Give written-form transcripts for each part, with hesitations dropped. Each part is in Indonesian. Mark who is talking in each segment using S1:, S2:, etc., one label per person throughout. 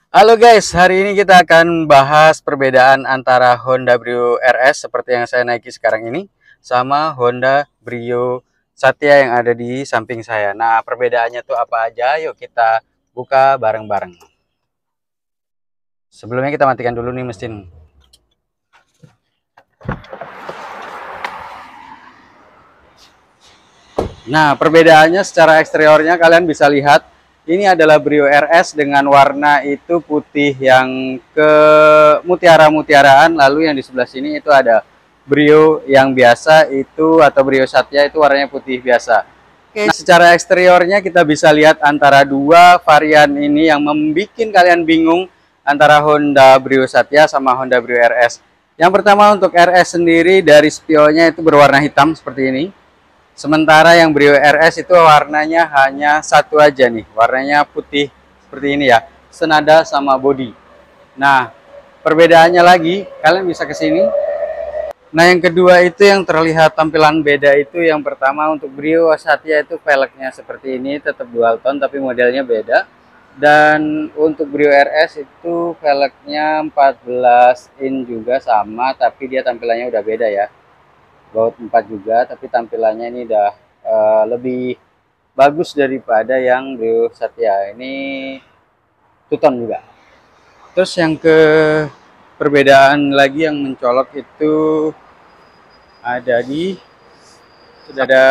S1: Halo guys, hari ini kita akan bahas perbedaan antara Honda Brio RS seperti yang saya naiki sekarang ini sama Honda Brio Satya yang ada di samping saya. Nah, perbedaannya tuh apa aja? Yuk kita buka bareng-bareng. Sebelumnya kita matikan dulu nih mesin. Nah, perbedaannya secara eksteriornya kalian bisa lihat ini adalah Brio RS dengan warna itu putih yang ke mutiara-mutiaraan, lalu yang di sebelah sini itu ada Brio yang biasa itu atau Brio Satya itu warnanya putih biasa. Oke, nah, secara eksteriornya kita bisa lihat antara dua varian ini yang membuat kalian bingung antara Honda Brio Satya sama Honda Brio RS. Yang pertama untuk RS sendiri dari spionnya itu berwarna hitam seperti ini. Sementara yang Brio RS itu warnanya hanya satu aja nih, warnanya putih seperti ini ya, senada sama bodi. Nah, perbedaannya lagi, kalian bisa ke sini. Nah, yang kedua itu yang terlihat tampilan beda itu yang pertama untuk Brio Satya itu velgnya seperti ini, tetap dual tone tapi modelnya beda. Dan untuk Brio RS itu velgnya 14 in juga sama, tapi dia tampilannya udah beda ya. Baut 4 juga, tapi tampilannya ini udah lebih bagus daripada yang Brio Satya. Ini two-tone juga. Terus yang ke perbedaan lagi yang mencolok itu ada di sudah ada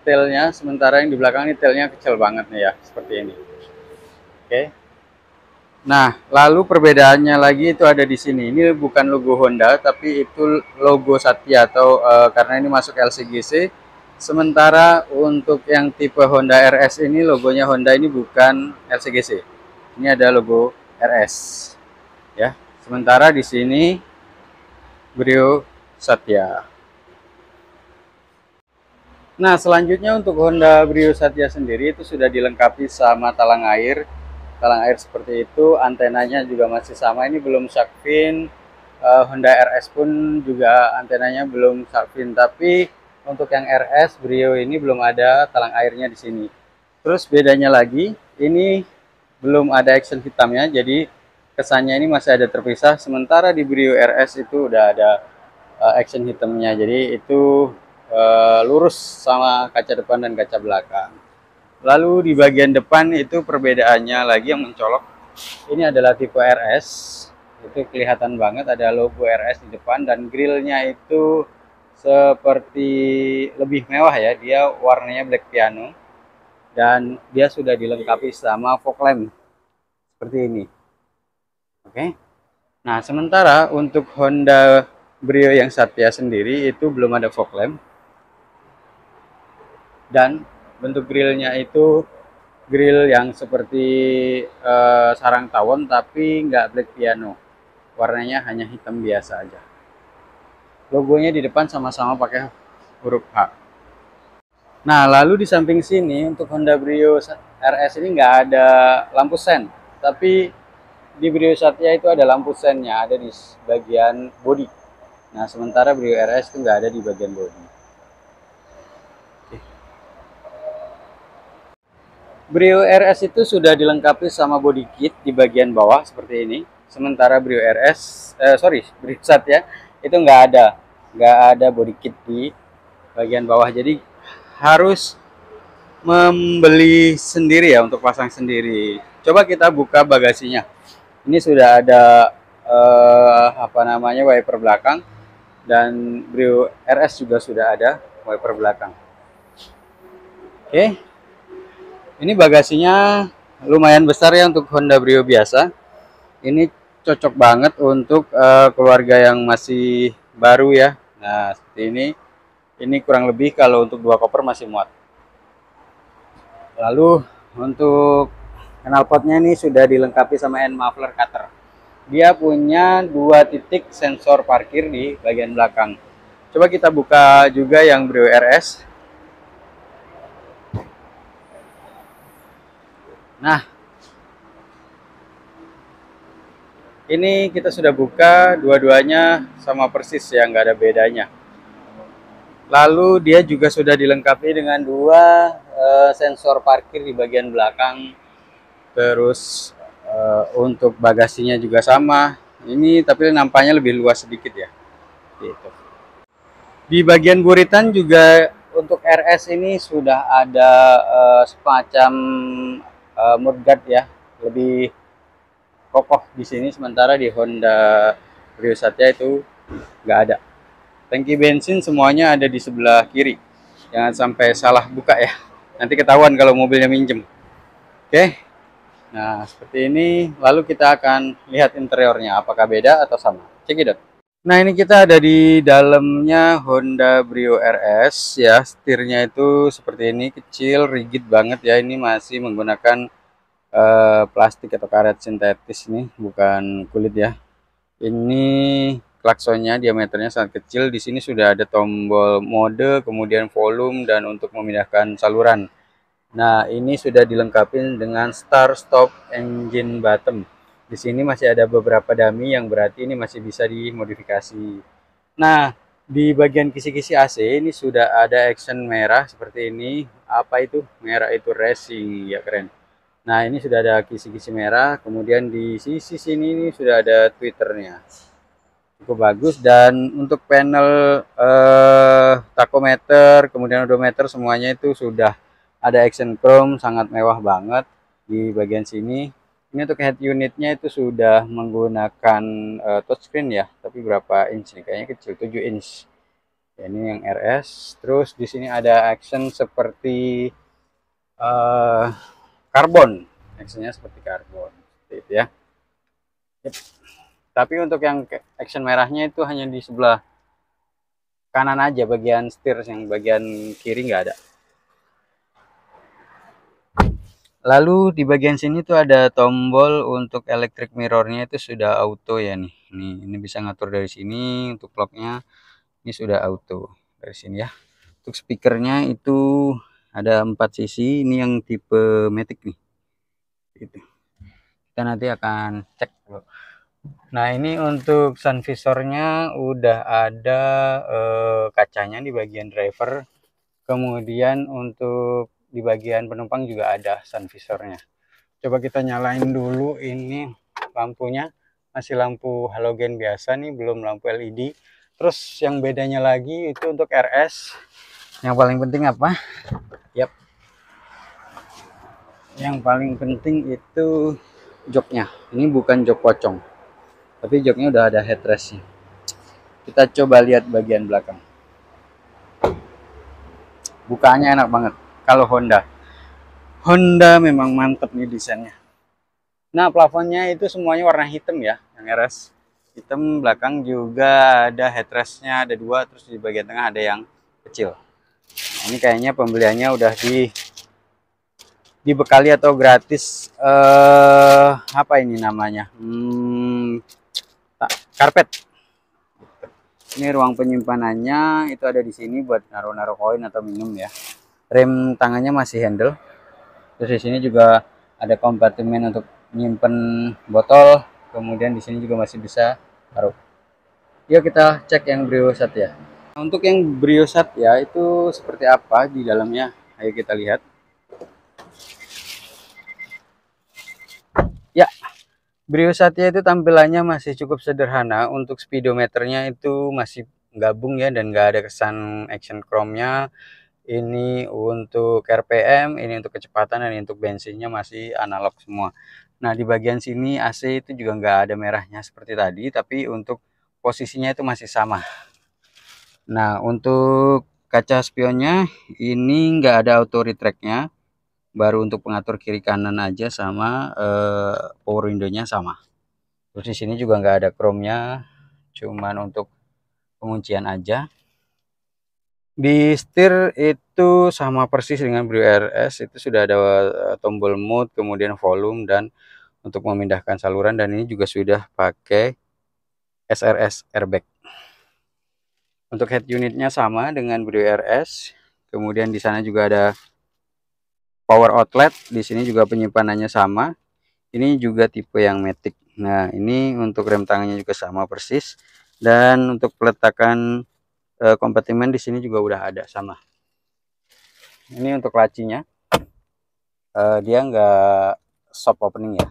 S1: tailnya, sementara yang di belakang ini tailnya kecil banget nih ya, seperti ini. Oke. Nah, lalu perbedaannya lagi itu ada di sini. Ini bukan logo Honda, tapi itu logo Satya atau karena ini masuk LCGC. Sementara untuk yang tipe Honda RS ini logonya Honda ini bukan LCGC. Ini ada logo RS, ya. Sementara di sini Brio Satya. Nah, selanjutnya untuk Honda Brio Satya sendiri itu sudah dilengkapi sama talang air seperti itu, antenanya juga masih sama, ini belum shark fin. Honda RS pun juga antenanya belum shark fin, tapi untuk yang RS Brio ini belum ada talang airnya di sini. Terus bedanya lagi, ini belum ada action hitamnya, jadi kesannya ini masih ada terpisah, sementara di Brio RS itu udah ada action hitamnya, jadi itu lurus sama kaca depan dan kaca belakang. Lalu di bagian depan itu perbedaannya lagi yang mencolok. Ini adalah tipe RS. Itu kelihatan banget ada logo RS di depan dan grillnya itu seperti lebih mewah ya. Dia warnanya black piano dan dia sudah dilengkapi sama fog lamp seperti ini. Oke. Nah, sementara untuk Honda Brio yang Satya sendiri itu belum ada fog lamp. Dan bentuk grillnya itu grill yang seperti sarang tawon tapi nggak black piano, warnanya hanya hitam biasa aja. Logonya di depan sama-sama pakai huruf H. Nah, lalu di samping sini untuk Honda Brio RS ini nggak ada lampu sen, tapi di Brio Satya itu ada lampu sennya, ada di bagian bodi. Nah, sementara Brio RS itu nggak ada di bagian bodi. Brio RS itu sudah dilengkapi sama body kit di bagian bawah seperti ini. Sementara Brio Brio Satya itu nggak ada body kit di bagian bawah. Jadi harus membeli sendiri ya untuk pasang sendiri. Coba kita buka bagasinya. Ini sudah ada wiper belakang dan Brio RS juga sudah ada wiper belakang. Oke. Ini bagasinya lumayan besar ya untuk Honda Brio biasa. Ini cocok banget untuk keluarga yang masih baru ya. Nah, seperti ini. Ini kurang lebih kalau untuk 2 koper masih muat. Lalu untuk knalpotnya ini sudah dilengkapi sama end muffler cutter. Dia punya 2 titik sensor parkir di bagian belakang. Coba kita buka juga yang Brio RS. Nah, ini kita sudah buka, dua-duanya sama persis ya, nggak ada bedanya. Lalu dia juga sudah dilengkapi dengan 2 sensor parkir di bagian belakang. Terus Untuk bagasinya juga sama. Ini tapi nampaknya lebih luas sedikit ya. Gitu. Di bagian buritan juga untuk RS ini sudah ada semacam mudguard ya, lebih kokoh di sini. Sementara di Honda Brio Satya itu nggak ada. Tangki bensin semuanya ada di sebelah kiri. Jangan sampai salah buka ya. Nanti ketahuan kalau mobilnya minjem. Oke. Nah, seperti ini. Lalu kita akan lihat interiornya. Apakah beda atau sama. Cekidot. Nah, ini kita ada di dalamnya Honda Brio RS ya. Setirnya itu seperti ini, kecil, rigid banget ya. Ini masih menggunakan plastik atau karet sintetis nih, bukan kulit ya. Ini klaksonnya diameternya sangat kecil. Di sini sudah ada tombol mode, kemudian volume dan untuk memindahkan saluran. Nah, ini sudah dilengkapi dengan start stop engine button. Di sini masih ada beberapa dummy yang berarti ini masih bisa dimodifikasi. Nah, di bagian kisi-kisi AC ini sudah ada action merah seperti ini. Apa itu? Merah itu racing, ya keren. Nah, ini sudah ada kisi-kisi merah. Kemudian di sisi sini ini sudah ada Twitternya. Cukup bagus. Dan untuk panel tachometer, kemudian odometer semuanya itu sudah ada action chrome, sangat mewah banget di bagian sini. Ini untuk head unitnya itu sudah menggunakan touchscreen ya, tapi berapa inch nih? Kayaknya kecil, 7 inch. Ya, ini yang RS. Terus di sini ada action seperti karbon, actionnya seperti karbon, seperti itu ya. Yep. Tapi untuk yang action merahnya itu hanya di sebelah kanan aja, bagian setir, yang bagian kiri nggak ada. Lalu di bagian sini tuh ada tombol untuk electric mirrornya itu sudah auto ya nih. Ini bisa ngatur dari sini untuk locknya. Ini sudah auto dari sini ya. Untuk speakernya itu ada 4 sisi. Ini yang tipe Matic nih. Gitu. Kita nanti akan cek dulu. Nah, ini untuk sun visornya udah ada kacanya di bagian driver. Kemudian untuk di bagian penumpang juga ada sun visornya. Coba kita nyalain dulu ini lampunya. Masih lampu halogen biasa nih, belum lampu LED. Terus yang bedanya lagi itu untuk RS. Yang paling penting apa? Yap. Yang paling penting itu joknya. Ini bukan jok pocong, tapi joknya udah ada headrestnya. Kita coba lihat bagian belakang. Bukaannya enak banget. Kalau Honda memang mantep nih desainnya. Nah, plafonnya itu semuanya warna hitam ya, yang RS hitam. Belakang juga ada headrestnya, ada 2. Terus di bagian tengah ada yang kecil. Nah, ini kayaknya pembeliannya udah dibekali atau gratis apa ini namanya, karpet. Ini ruang penyimpanannya itu ada di sini buat naruh-naruh koin atau minum ya. Rem tangannya masih handle. Terus di sini juga ada kompartemen untuk nyimpen botol. Kemudian di sini juga masih bisa taruh. Yuk kita cek yang Brio Satya. Untuk yang Brio Satya itu seperti apa di dalamnya? Ayo kita lihat. Ya, Brio Satya itu tampilannya masih cukup sederhana. Untuk speedometernya itu masih gabung ya, dan nggak ada kesan action chrome-nya. Ini untuk RPM, ini untuk kecepatan, dan ini untuk bensinnya masih analog semua. Nah, di bagian sini AC itu juga nggak ada merahnya seperti tadi, tapi untuk posisinya itu masih sama. Nah, untuk kaca spionnya ini nggak ada auto retract-nya, baru untuk pengatur kiri kanan aja, sama power window-nya sama. Terus di sini juga nggak ada chrome-nya, cuman untuk penguncian aja. Di setir itu sama persis dengan Brio RS, itu sudah ada tombol mode, kemudian volume, dan untuk memindahkan saluran, dan ini juga sudah pakai SRS airbag. Untuk head unitnya sama dengan Brio RS, kemudian di sana juga ada power outlet, di sini juga penyimpanannya sama. Ini juga tipe yang Matic. Nah, ini untuk rem tangannya juga sama persis, dan untuk peletakan kompartemen di sini juga udah ada sama. Ini untuk lacinya, dia nggak soft opening ya,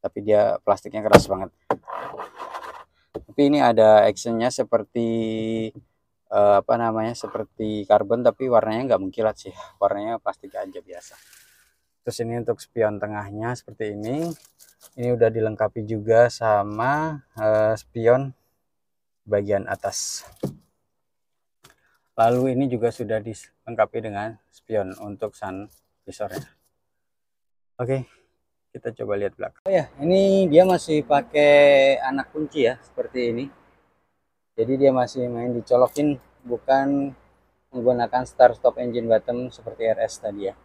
S1: tapi dia plastiknya keras banget. Tapi ini ada actionnya seperti apa namanya, seperti karbon, tapi warnanya nggak mengkilat sih, warnanya plastik aja biasa. Terus ini untuk spion tengahnya seperti ini. Ini udah dilengkapi juga sama spion bagian atas. Lalu ini juga sudah dilengkapi dengan spion untuk sun visornya. Oke, kita coba lihat belakang. Oh ya, ini dia masih pakai anak kunci ya, seperti ini. Jadi dia masih main dicolokin, bukan menggunakan start stop engine button seperti RS tadi ya.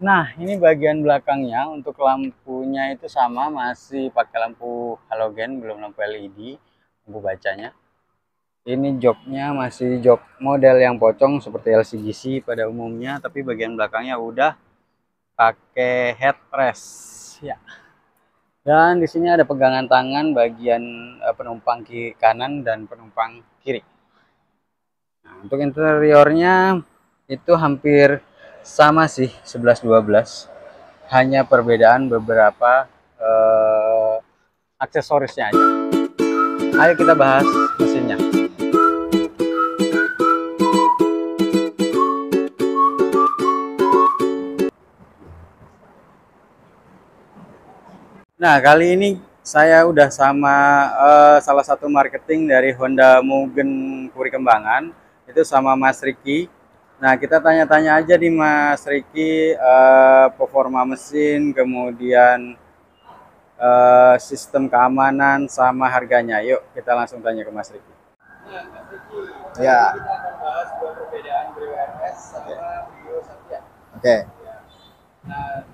S1: Nah, ini bagian belakangnya. Untuk lampunya itu sama, masih pakai lampu halogen, belum lampu LED, lampu bacanya. Ini joknya masih jok model yang pocong seperti LCGC pada umumnya, tapi bagian belakangnya udah pakai headrest ya. Dan di sini ada pegangan tangan bagian penumpang kanan dan penumpang kiri. Nah, untuk interiornya itu hampir sama sih, 11-12. Hanya perbedaan beberapa aksesorisnya aja. Ayo kita bahas mesinnya. Nah, kali ini saya udah sama salah satu marketing dari Honda Mugen Puri Kembangan, itu sama Mas Riki. Nah, kita tanya-tanya aja di Mas Riki performa mesin, kemudian sistem keamanan sama harganya. Yuk, kita langsung tanya ke Mas Riki. Nah, Mas Riki,
S2: ya,
S1: kita akan bahas dua perbedaan Brio RS sama Brio Satya.
S2: oke.
S1: Ya. Nah,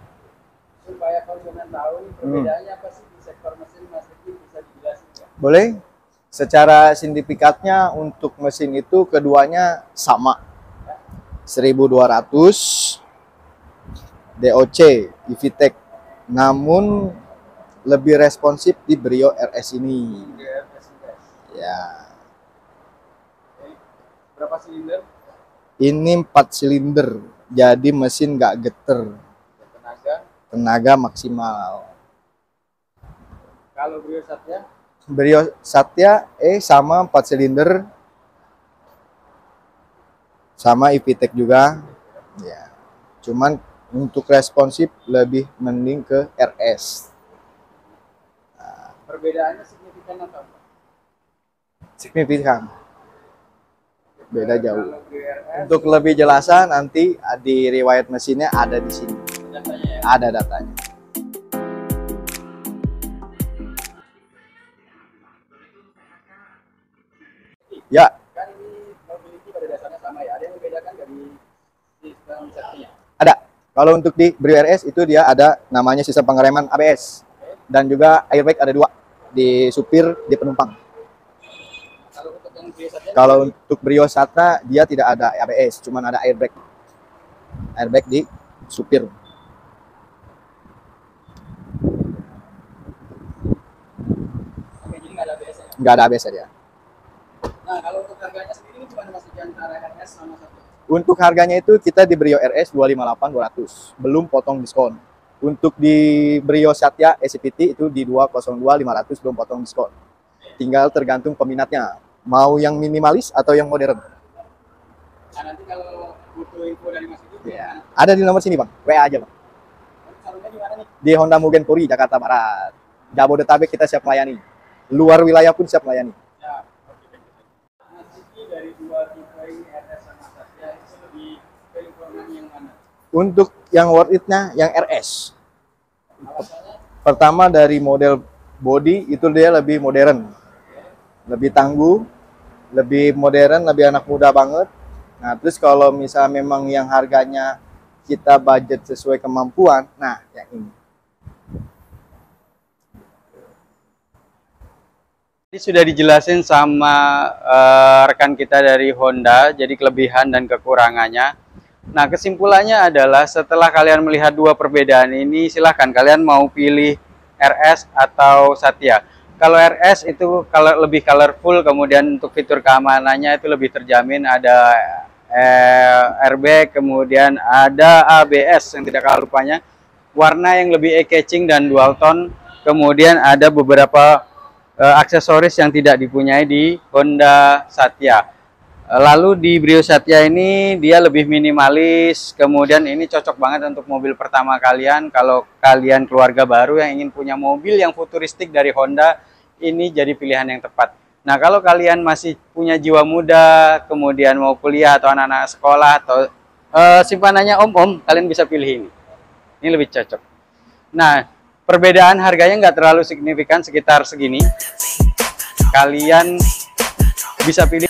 S1: supaya konsumen tahu perbedaannya apa sih di sektor mesin, Mas Riki bisa dijelasin ya?
S2: Boleh. Secara sindifikatnya untuk mesin itu keduanya sama. 1200 DOC EVTEC. Namun lebih responsif di Brio RS ini. Ya.
S1: Berapa silinder?
S2: Ini 4 silinder. Jadi mesin nggak geter. Tenaga maksimal.
S1: Kalau Brio Satya?
S2: Brio Satya sama 4 silinder, sama EVTEC juga ya. Cuman untuk responsif lebih mending ke RS.
S1: Nah, perbedaannya signifikan atau enggak?
S2: Signifikan, beda jauh. Untuk lebih jelasan nanti di riwayat mesinnya ada di sini,
S1: datanya ya?
S2: ada datanya. Ya,
S1: Kan ini mobility pada dasarnya sama ya. Ada yang membedakan dari sistem setnya?
S2: ada. Kalau untuk di Brio RS itu dia ada namanya sistem pengereman ABS. Dan juga airbag ada 2 di supir, di penumpang.
S1: Kalau untuk yang Brio Satya?
S2: Kalau untuk Brio Satya dia tidak ada ABS, cuman ada airbag. Airbag di supir.
S1: Oke, jadi nggak ada ABS ya?
S2: Nggak ada ABS dia.
S1: Nah, kalau untuk harganya sendiri ini gimana Mas Riki antara RS sama Satya?
S2: Untuk harganya itu kita di Brio RS 258.200, belum potong diskon. Untuk di Brio Satya SCPT itu di 202.500, belum potong diskon. Tinggal tergantung peminatnya, mau yang minimalis atau yang modern.
S1: Nah, nanti kalau butuh info dari Mas Riki,
S2: Ya, ada di nomor sini Bang, WA aja Bang.
S1: salonnya di mana nih?
S2: Di Honda Mugen Puri, Jakarta Barat. Jabodetabek kita siap melayani. Luar wilayah pun siap melayani.
S1: Ya, oke. Mas Riki dari dua tipe ini RS sama Satya itu lebih performa yang mana?
S2: Untuk yang worth it-nya yang RS.
S1: Alasannya?
S2: Pertama dari model body itu dia lebih modern. Lebih tangguh, lebih modern, lebih anak muda banget. Nah, terus kalau misalnya memang yang harganya kita budget sesuai kemampuan, nah yang ini.
S1: Ini sudah dijelasin sama rekan kita dari Honda, jadi kelebihan dan kekurangannya. Nah, kesimpulannya adalah setelah kalian melihat dua perbedaan ini, silahkan kalian mau pilih RS atau Satya. Kalau RS itu lebih colorful, kemudian untuk fitur keamanannya itu lebih terjamin, ada airbag, kemudian ada ABS yang tidak kalah rupanya, warna yang lebih eye-catching dan dual tone. Kemudian ada beberapa aksesoris yang tidak dipunyai di Honda Satya. Lalu di Brio Satya ini dia lebih minimalis, kemudian ini cocok banget untuk mobil pertama kalian. Kalau kalian keluarga baru yang ingin punya mobil yang futuristik dari Honda, ini jadi pilihan yang tepat. Nah, kalau kalian masih punya jiwa muda, kemudian mau kuliah atau anak-anak sekolah atau simpanannya om-om, kalian bisa pilih ini. Ini lebih cocok. Nah, perbedaan harganya nggak terlalu signifikan, sekitar segini. Kalian bisa pilih